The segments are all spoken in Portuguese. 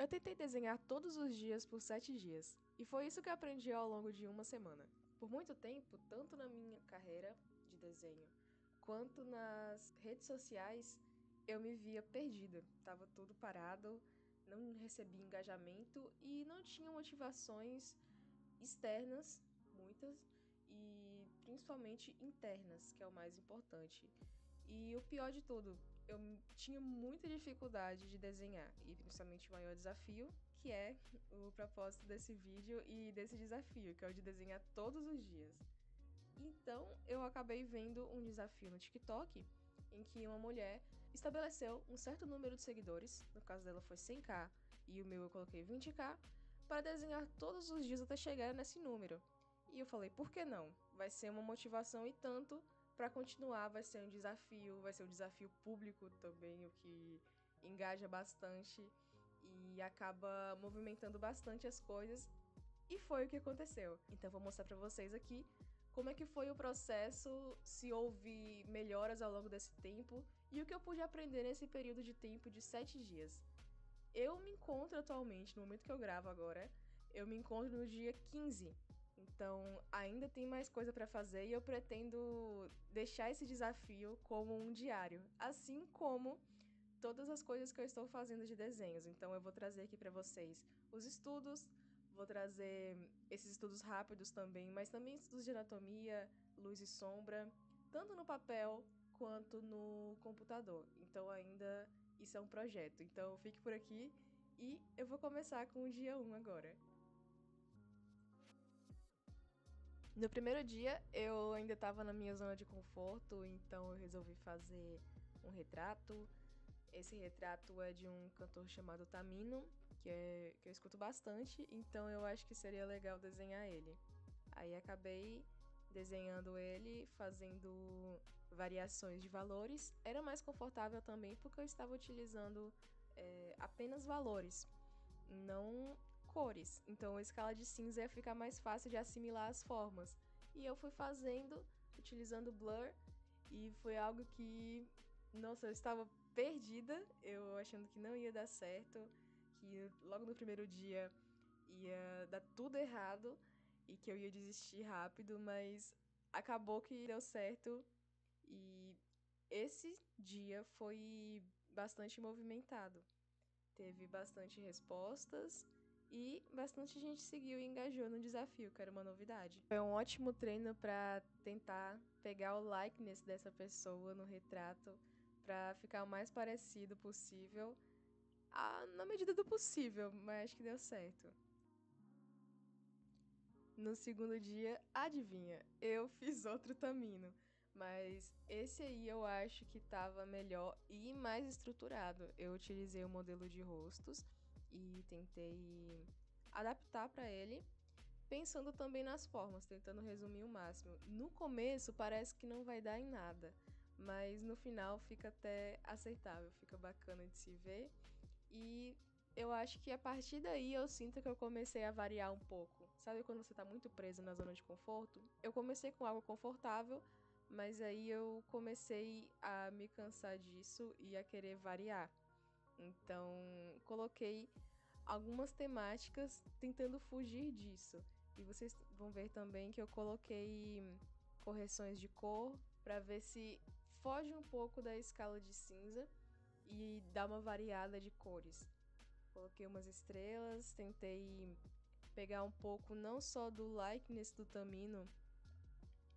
Eu tentei desenhar todos os dias por 7 dias, e foi isso que eu aprendi ao longo de uma semana. Por muito tempo, tanto na minha carreira de desenho, quanto nas redes sociais, eu me via perdida. Tava tudo parado, não recebia engajamento e não tinha motivações externas, muitas, e principalmente internas, que é o mais importante. E o pior de tudo, eu tinha muita dificuldade de desenhar, e principalmente o maior desafio, que é o propósito desse vídeo e desse desafio, que é o de desenhar todos os dias. Então, eu acabei vendo um desafio no TikTok, em que uma mulher estabeleceu um certo número de seguidores, no caso dela foi 100k, e o meu eu coloquei 20k, para desenhar todos os dias até chegar nesse número. E eu falei, por que não? Vai ser uma motivação e tanto para continuar, vai ser um desafio público também, o que engaja bastante e acaba movimentando bastante as coisas. E foi o que aconteceu. Então vou mostrar para vocês aqui como é que foi o processo, se houve melhoras ao longo desse tempo e o que eu pude aprender nesse período de tempo de 7 dias. Eu me encontro atualmente, no momento que eu gravo agora, eu me encontro no dia 15. Então, ainda tem mais coisa para fazer e eu pretendo deixar esse desafio como um diário, assim como todas as coisas que eu estou fazendo de desenhos. Então, eu vou trazer aqui para vocês os estudos, vou trazer esses estudos rápidos também, mas também estudos de anatomia, luz e sombra, tanto no papel quanto no computador. Então, ainda isso é um projeto. Então, fique por aqui e eu vou começar com o dia 1 agora. No primeiro dia, eu ainda estava na minha zona de conforto, então eu resolvi fazer um retrato. Esse retrato é de um cantor chamado Tamino, que eu escuto bastante, então eu acho que seria legal desenhar ele. Aí acabei desenhando ele, fazendo variações de valores. Era mais confortável também porque eu estava utilizando apenas valores, não cores. Então a escala de cinza ia ficar mais fácil de assimilar as formas. E eu fui fazendo, utilizando blur, e foi algo que, nossa, eu estava perdida, eu achando que não ia dar certo, que logo no primeiro dia ia dar tudo errado e que eu ia desistir rápido, mas acabou que deu certo e esse dia foi bastante movimentado. Teve bastante respostas e bastante gente seguiu e engajou no desafio, que era uma novidade. Foi um ótimo treino para tentar pegar o likeness dessa pessoa no retrato, para ficar o mais parecido possível, na medida do possível, mas acho que deu certo. No segundo dia, adivinha, eu fiz outro Tamino, mas esse aí eu acho que tava melhor e mais estruturado. Eu utilizei o modelo de rostos e tentei adaptar para ele, pensando também nas formas, tentando resumir o máximo. No começo parece que não vai dar em nada, mas no final fica até aceitável, fica bacana de se ver e eu acho que a partir daí eu sinto que eu comecei a variar um pouco. Sabe quando você tá muito preso na zona de conforto? Eu comecei com algo confortável, mas aí eu comecei a me cansar disso e a querer variar. Então, coloquei algumas temáticas tentando fugir disso. E vocês vão ver também que eu coloquei correções de cor para ver se foge um pouco da escala de cinza e dá uma variada de cores. Coloquei umas estrelas, tentei pegar um pouco não só do likeness do Tamino,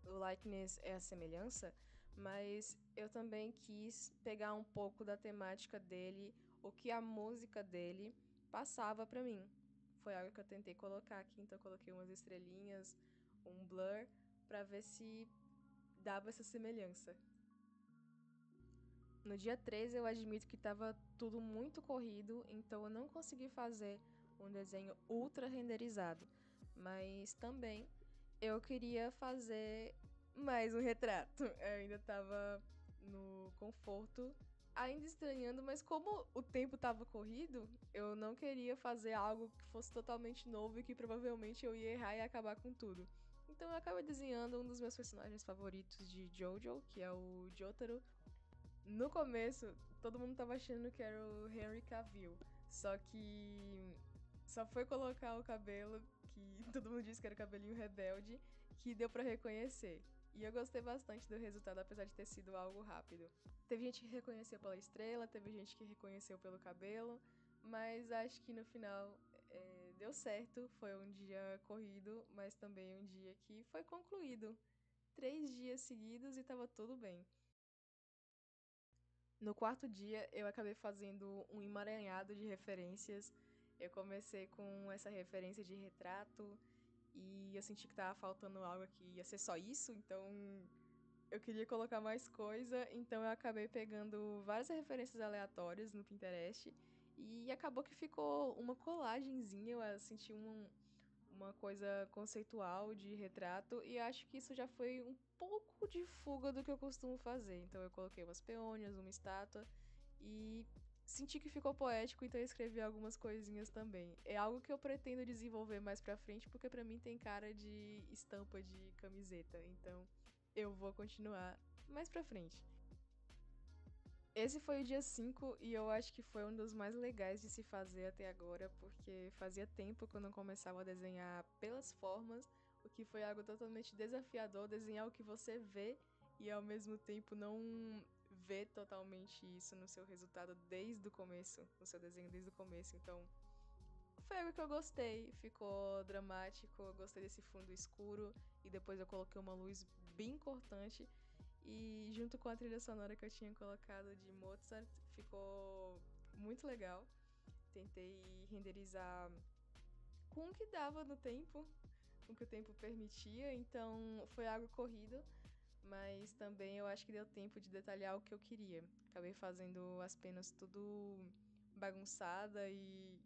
o likeness é a semelhança, mas eu também quis pegar um pouco da temática dele, o que a música dele passava pra mim. Foi algo que eu tentei colocar aqui, então eu coloquei umas estrelinhas, um blur, pra ver se dava essa semelhança. No dia 13 eu admito que estava tudo muito corrido, então eu não consegui fazer um desenho ultra renderizado, mas também eu queria fazer mais um retrato. Eu ainda estava no conforto, ainda estranhando, mas como o tempo estava corrido, eu não queria fazer algo que fosse totalmente novo e que provavelmente eu ia errar e acabar com tudo. Então eu acabei desenhando um dos meus personagens favoritos de JoJo, que é o Jotaro. No começo, todo mundo tava achando que era o Henry Cavill, Só que só foi colocar o cabelo, que todo mundo disse que era o cabelinho rebelde, que deu pra reconhecer. E eu gostei bastante do resultado, apesar de ter sido algo rápido. Teve gente que reconheceu pela estrela, teve gente que reconheceu pelo cabelo, mas acho que no final deu certo. Foi um dia corrido, mas também um dia que foi concluído. 3 dias seguidos e tava tudo bem. No quarto dia, eu acabei fazendo um emaranhado de referências. Eu comecei com essa referência de retrato e eu senti que tava faltando algo que ia ser só isso, então eu queria colocar mais coisa, então eu acabei pegando várias referências aleatórias no Pinterest e acabou que ficou uma colagenzinha, eu senti uma coisa conceitual de retrato e acho que isso já foi um pouco de fuga do que eu costumo fazer. Então eu coloquei umas peônias, uma estátua e senti que ficou poético, então eu escrevi algumas coisinhas também. É algo que eu pretendo desenvolver mais pra frente, porque pra mim tem cara de estampa de camiseta, então eu vou continuar mais pra frente. Esse foi o dia 5 e eu acho que foi um dos mais legais de se fazer até agora, porque fazia tempo que eu não começava a desenhar pelas formas, o que foi algo totalmente desafiador, desenhar o que você vê e ao mesmo tempo não ver totalmente isso no seu resultado desde o começo, no seu desenho desde o começo. Então, foi algo que eu gostei, ficou dramático, eu gostei desse fundo escuro e depois eu coloquei uma luz bem cortante e junto com a trilha sonora que eu tinha colocado de Mozart, ficou muito legal. Tentei renderizar com o que dava no tempo, com o que o tempo permitia, então foi algo corrido, mas também eu acho que deu tempo de detalhar o que eu queria. Acabei fazendo as penas tudo bagunçada e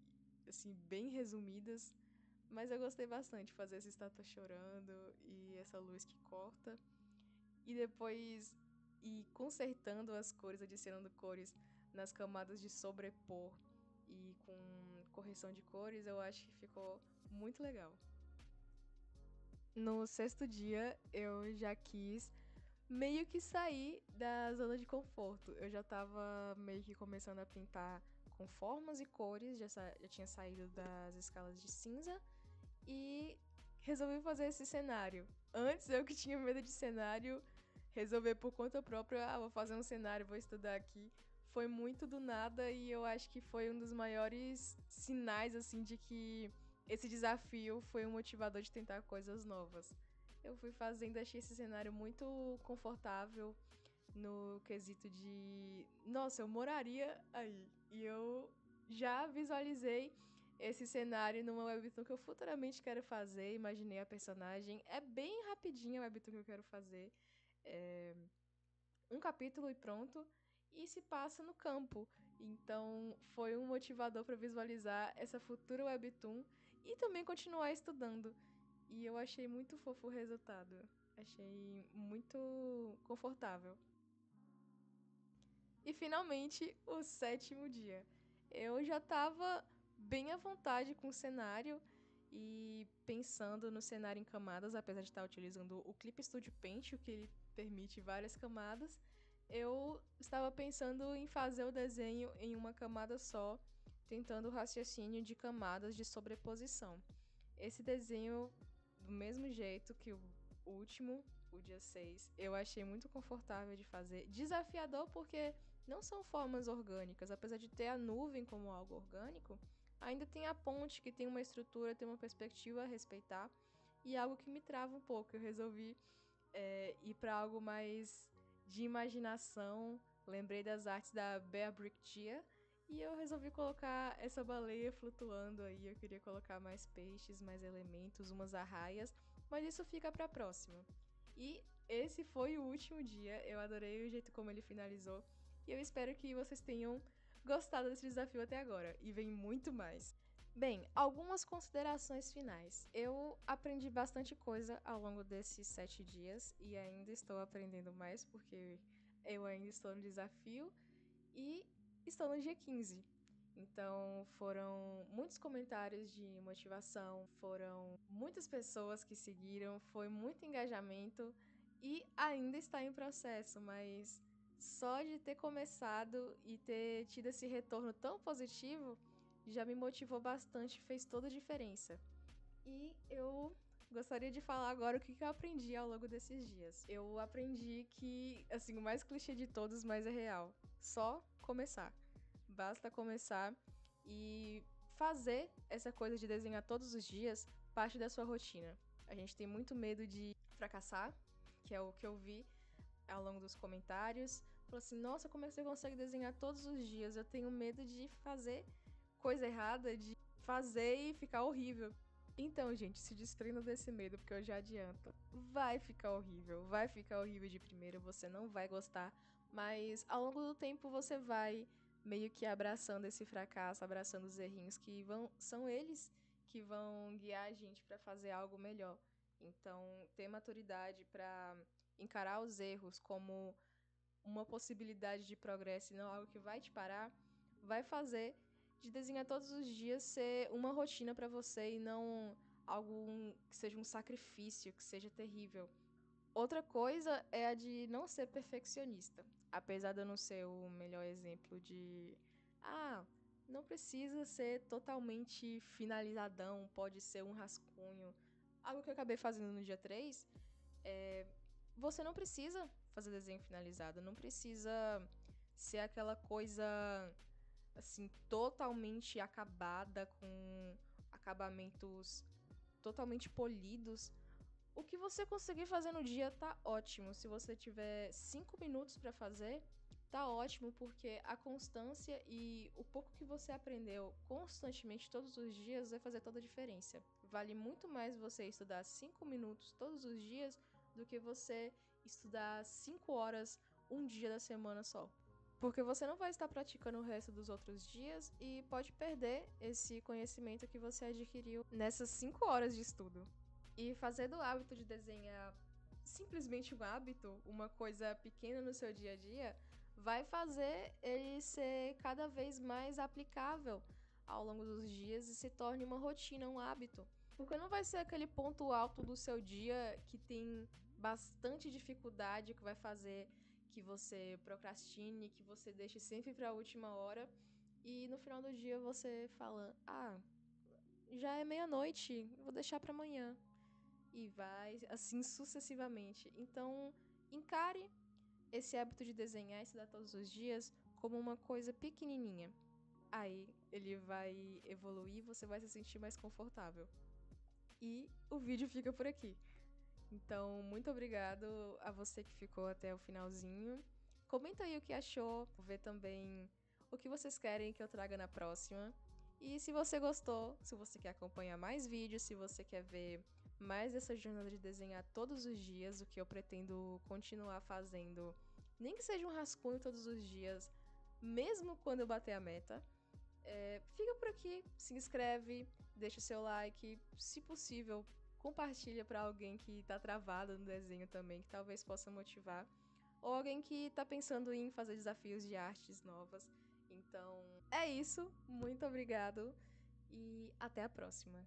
assim bem resumidas, mas eu gostei bastante de fazer essa estátua chorando e essa luz que corta e depois ir consertando as cores, adicionando cores nas camadas de sobrepor e com correção de cores, eu acho que ficou muito legal. No sexto dia, eu já quis meio que sair da zona de conforto. Eu já tava meio que começando a pintar com formas e cores, já tinha saído das escalas de cinza e resolvi fazer esse cenário. Antes eu que tinha medo de cenário, resolver por conta própria, vou fazer um cenário, vou estudar aqui. Foi muito do nada e eu acho que foi um dos maiores sinais assim de que esse desafio foi um motivador de tentar coisas novas. Eu fui fazendo, achei esse cenário muito confortável no quesito de, nossa, eu moraria aí. E eu já visualizei esse cenário numa webtoon que eu futuramente quero fazer. Imaginei a personagem. É bem rapidinho a webtoon que eu quero fazer. É um capítulo e pronto. E se passa no campo. Então foi um motivador para visualizar essa futura webtoon e também continuar estudando. E eu achei muito fofo o resultado. Achei muito confortável. E finalmente, o sétimo dia. Eu já tava bem à vontade com o cenário e pensando no cenário em camadas, apesar de estar utilizando o Clip Studio Paint, o que ele permite várias camadas, eu estava pensando em fazer o desenho em uma camada só, tentando o raciocínio de camadas de sobreposição. Esse desenho, do mesmo jeito que o último, o dia 6, eu achei muito confortável de fazer. Desafiador porque não são formas orgânicas, apesar de ter a nuvem como algo orgânico, ainda tem a ponte que tem uma estrutura, tem uma perspectiva a respeitar e algo que me trava um pouco. Eu resolvi ir para algo mais de imaginação. Lembrei das artes da Bear Brick Tia e eu resolvi colocar essa baleia flutuando aí. Eu queria colocar mais peixes, mais elementos, umas arraias, mas isso fica para próxima. E esse foi o último dia. Eu adorei o jeito como ele finalizou. E eu espero que vocês tenham gostado desse desafio até agora. E vem muito mais. Bem, algumas considerações finais. Eu aprendi bastante coisa ao longo desses 7 dias e ainda estou aprendendo mais porque eu ainda estou no desafio e estou no dia 15. Então foram muitos comentários de motivação, foram muitas pessoas que seguiram, foi muito engajamento e ainda está em processo, mas só de ter começado e ter tido esse retorno tão positivo já me motivou bastante, fez toda a diferença. E eu gostaria de falar agora o que eu aprendi ao longo desses dias. Eu aprendi que, assim, o mais clichê de todos, mas é real. Só começar. Basta começar e fazer essa coisa de desenhar todos os dias parte da sua rotina. A gente tem muito medo de fracassar, que é o que eu vi ao longo dos comentários. Falou assim: nossa, como é que você consegue desenhar todos os dias? Eu tenho medo de fazer coisa errada, de fazer e ficar horrível. Então, gente, se desprenda desse medo, porque eu já adianto. Vai ficar horrível de primeira, você não vai gostar, mas ao longo do tempo você vai meio que abraçando esse fracasso, abraçando os errinhos são eles que vão guiar a gente para fazer algo melhor. Então, ter maturidade para encarar os erros como uma possibilidade de progresso e não algo que vai te parar, vai fazer de desenhar todos os dias ser uma rotina para você e não algo que seja um sacrifício, que seja terrível. Outra coisa é a de não ser perfeccionista. Apesar de eu não ser o melhor exemplo de não precisa ser totalmente finalizadão, pode ser um rascunho. Algo que eu acabei fazendo no dia 3 é você não precisa fazer desenho finalizado, não precisa ser aquela coisa assim totalmente acabada com acabamentos totalmente polidos. O que você conseguir fazer no dia tá ótimo. Se você tiver 5 minutos para fazer, tá ótimo, porque a constância e o pouco que você aprendeu constantemente todos os dias vai fazer toda a diferença. Vale muito mais você estudar 5 minutos todos os dias do que você estudar 5 horas um dia da semana só. Porque você não vai estar praticando o resto dos outros dias e pode perder esse conhecimento que você adquiriu nessas 5 horas de estudo. E fazer do hábito de desenhar simplesmente um hábito, uma coisa pequena no seu dia a dia, vai fazer ele ser cada vez mais aplicável ao longo dos dias e se torne uma rotina, um hábito. Porque não vai ser aquele ponto alto do seu dia que tem bastante dificuldade, que vai fazer que você procrastine, que você deixe sempre para a última hora e no final do dia você fala: já é meia-noite, vou deixar para amanhã. E vai assim sucessivamente. Então, encare esse hábito de desenhar e estudar todos os dias como uma coisa pequenininha. Aí ele vai evoluir e você vai se sentir mais confortável. E o vídeo fica por aqui. Então, muito obrigado a você que ficou até o finalzinho. Comenta aí o que achou, ver também o que vocês querem que eu traga na próxima. E se você gostou, se você quer acompanhar mais vídeos, se você quer ver mais dessa jornada de desenhar todos os dias, o que eu pretendo continuar fazendo, nem que seja um rascunho todos os dias, mesmo quando eu bater a meta, fica por aqui, se inscreve, deixa o seu like, se possível, compartilha para alguém que tá travado no desenho também, que talvez possa motivar, ou alguém que tá pensando em fazer desafios de artes novas. Então, é isso, muito obrigado e até a próxima.